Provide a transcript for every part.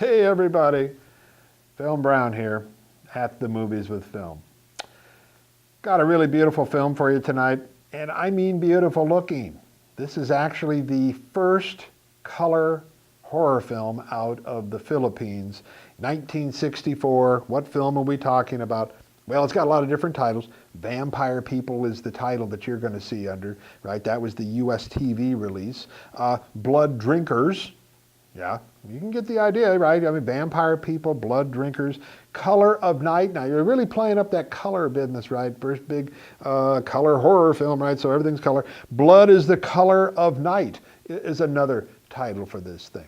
Hey everybody, Film Brown here at the Movies with Film. Got a really beautiful film for you tonight, and I mean beautiful looking. This is actually the first color horror film out of the Philippines, 1964. What film are we talking about? Well, it's got a lot of different titles. Vampire People is the title that you're going to see under, right? That was the US TV release. Blood Drinkers. Yeah, you can get the idea, right? I mean, Vampire People, Blood Drinkers, Color of Night. Now, you're really playing up that color business, right? First big color horror film, right? So everything's color. Blood is the Color of Night is another title for this thing.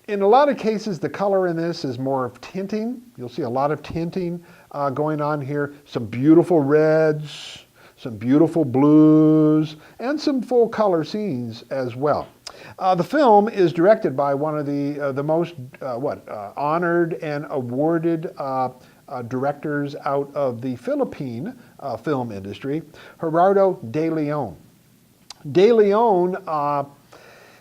In a lot of cases, the color in this is more of tinting. You'll see a lot of tinting going on here. Some beautiful reds, some beautiful blues, and some full color scenes as well. The film is directed by one of the most honored and awarded directors out of the Philippine film industry, Gerardo de Leon. De Leon,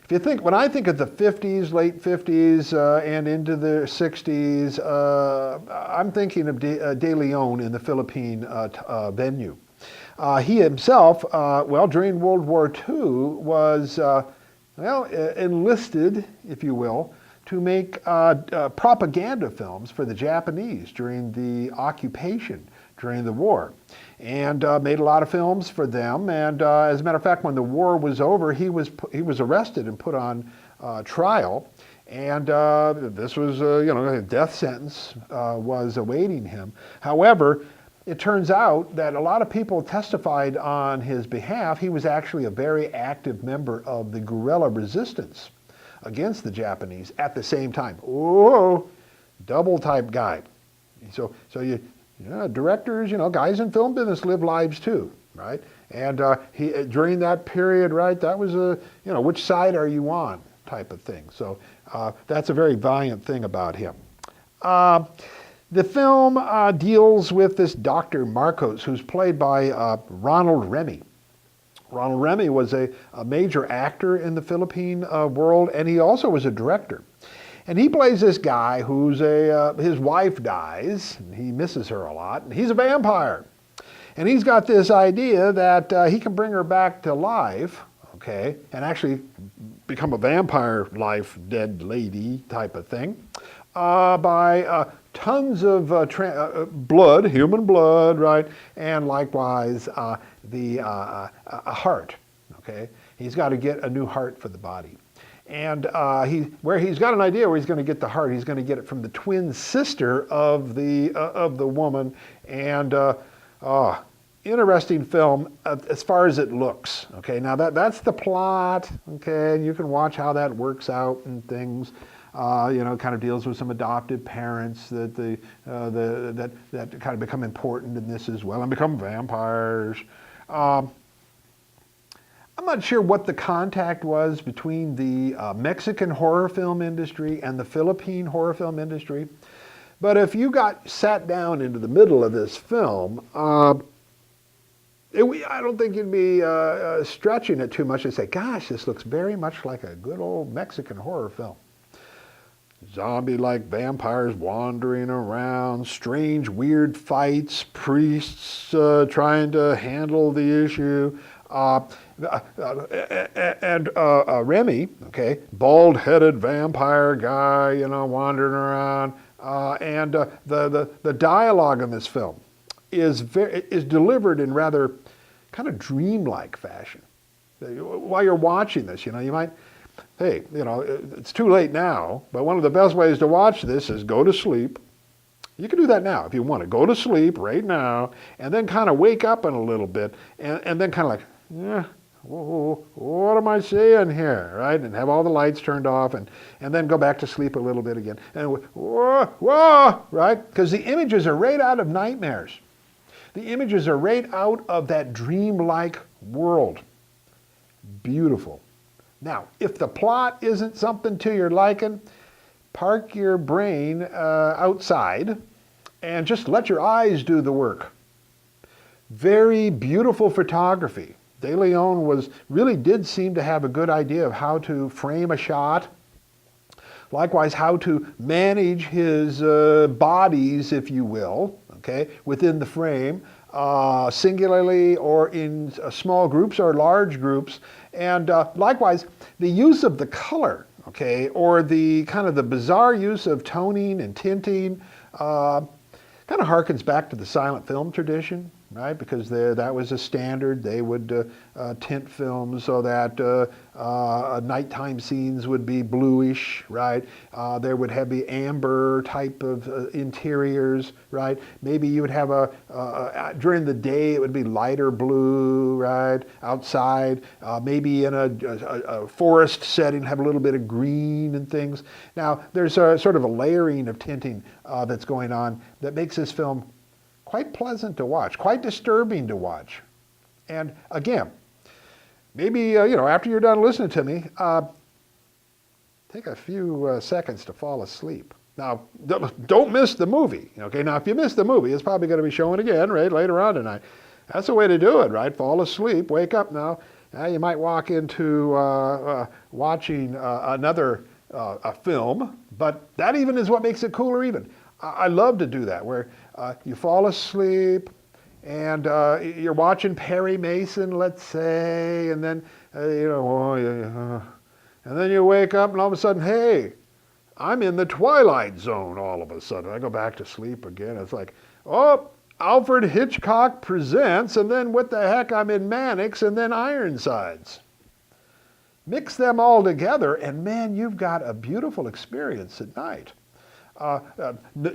if you think, when I think of the 50s, late 50s, and into the 60s, I'm thinking of De Leon in the Philippine venue. He himself, during World War II, was enlisted, if you will, to make propaganda films for the Japanese during the occupation, during the war, and made a lot of films for them. And as a matter of fact, when the war was over, he was arrested and put on trial. And this was, a death sentence was awaiting him. However, it turns out that a lot of people testified on his behalf. He was actually a very active member of the guerrilla resistance against the Japanese at the same time. Whoa, double type guy. So directors, guys in film business live lives too, right? And he during that period, right, that was which side are you on type of thing. So that's a very valiant thing about him. The film deals with this Dr. Marcos, who's played by Ronald Remy. Ronald Remy was a major actor in the Philippine world, and he also was a director. And he plays this guy who's his wife dies, and he misses her a lot, and he's a vampire. And he's got this idea that he can bring her back to life, okay, and actually become a vampire life dead lady type of thing, by tons of blood, human blood, right, and likewise a heart, okay? He's got to get a new heart for the body. And he's got an idea where he's going to get the heart. He's going to get it from the twin sister of the woman. And interesting film as far as it looks. Okay, now that's the plot. Okay, and you can watch how that works out and things. Kind of deals with some adopted parents that that kind of become important in this as well and become vampires. I'm not sure what the contact was between the Mexican horror film industry and the Philippine horror film industry, but if you got sat down into the middle of this film, I don't think you'd be stretching it too much to say, gosh, this looks very much like a good old Mexican horror film. Zombie-like vampires wandering around, strange, weird fights, priests trying to handle the issue. Remy, okay, bald-headed vampire guy, wandering around, and the dialogue in this film is delivered in rather kind of dreamlike fashion. While you're watching this, you might, hey, it's too late now, but one of the best ways to watch this is go to sleep. You can do that now if you want to. Go to sleep right now, and then kind of wake up in a little bit, and then kind of like, yeah, what am I seeing here, right? And have all the lights turned off, and then go back to sleep a little bit again. And whoa, right? Because the images are right out of nightmares. The images are right out of that dreamlike world. Beautiful. Now, if the plot isn't something to your liking, park your brain outside and just let your eyes do the work. Very beautiful photography. De Leon really did seem to have a good idea of how to frame a shot. Likewise, how to manage his bodies, if you will, okay, within the frame, singularly or in small groups or large groups. And likewise, the use of the color, okay, or the kind of the bizarre use of toning and tinting, kind of harkens back to the silent film tradition, right? Because that was a standard. They would tint films so that nighttime scenes would be bluish, right? There would be amber type of interiors, right? Maybe you would have during the day it would be lighter blue, right? Outside, maybe in a forest setting have a little bit of green and things. Now there's a sort of a layering of tinting that's going on that makes this film quite pleasant to watch, quite disturbing to watch. And again, maybe, after you're done listening to me, take a few seconds to fall asleep. Now, don't miss the movie, okay? Now, if you miss the movie, it's probably going to be showing again, right, later on tonight. That's the way to do it, right? Fall asleep, wake up now. You might walk into watching another film, but that even is what makes it cooler even. I love to do that, where you fall asleep and you're watching Perry Mason, let's say, and then, and then you wake up and all of a sudden, hey, I'm in the Twilight Zone all of a sudden. I go back to sleep again. It's like, oh, Alfred Hitchcock Presents, and then what the heck, I'm in Mannix and then Ironsides. Mix them all together and man, you've got a beautiful experience at night.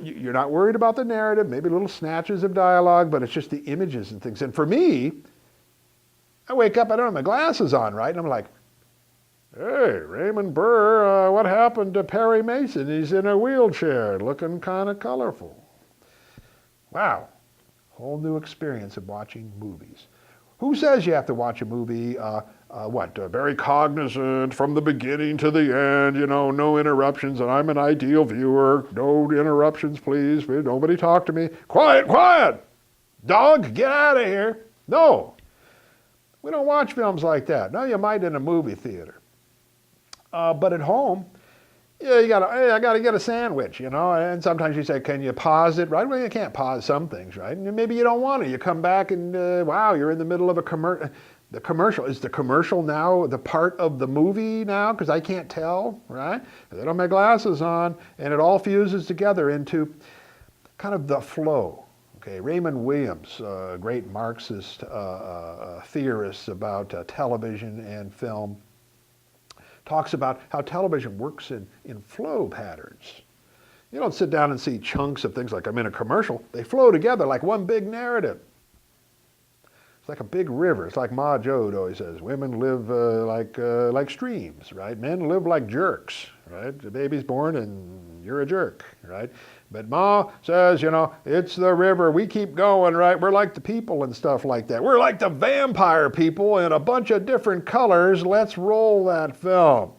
You're not worried about the narrative, maybe little snatches of dialogue, but it's just the images and things. And for me, I wake up, I don't have my glasses on, right? And I'm like, hey, Raymond Burr, what happened to Perry Mason? He's in a wheelchair, looking kind of colorful. Wow, whole new experience of watching movies. Who says you have to watch a movie, very cognizant from the beginning to the end, no interruptions, and I'm an ideal viewer, no interruptions, please, nobody talk to me. Quiet, quiet! Dog, get out of here. No, we don't watch films like that. No, you might in a movie theater. But at home, I gotta get a sandwich, and sometimes you say, can you pause it, right? Well, you can't pause some things, right? And maybe you don't want to. You come back and, wow, you're in the middle of a commercial. The commercial, is the commercial now the part of the movie now? Because I can't tell, right? I don't have my glasses on, and it all fuses together into kind of the flow. Okay, Raymond Williams, a great Marxist theorist about television and film, talks about how television works in flow patterns. You don't sit down and see chunks of things like I'm in a commercial. They flow together like one big narrative. It's like a big river. It's like Ma Joad always says, women live like streams, right? Men live like jerks, right? The baby's born and you're a jerk, right? But Ma says, it's the river. We keep going, right? We're like the people and stuff like that. We're like the vampire people in a bunch of different colors. Let's roll that film.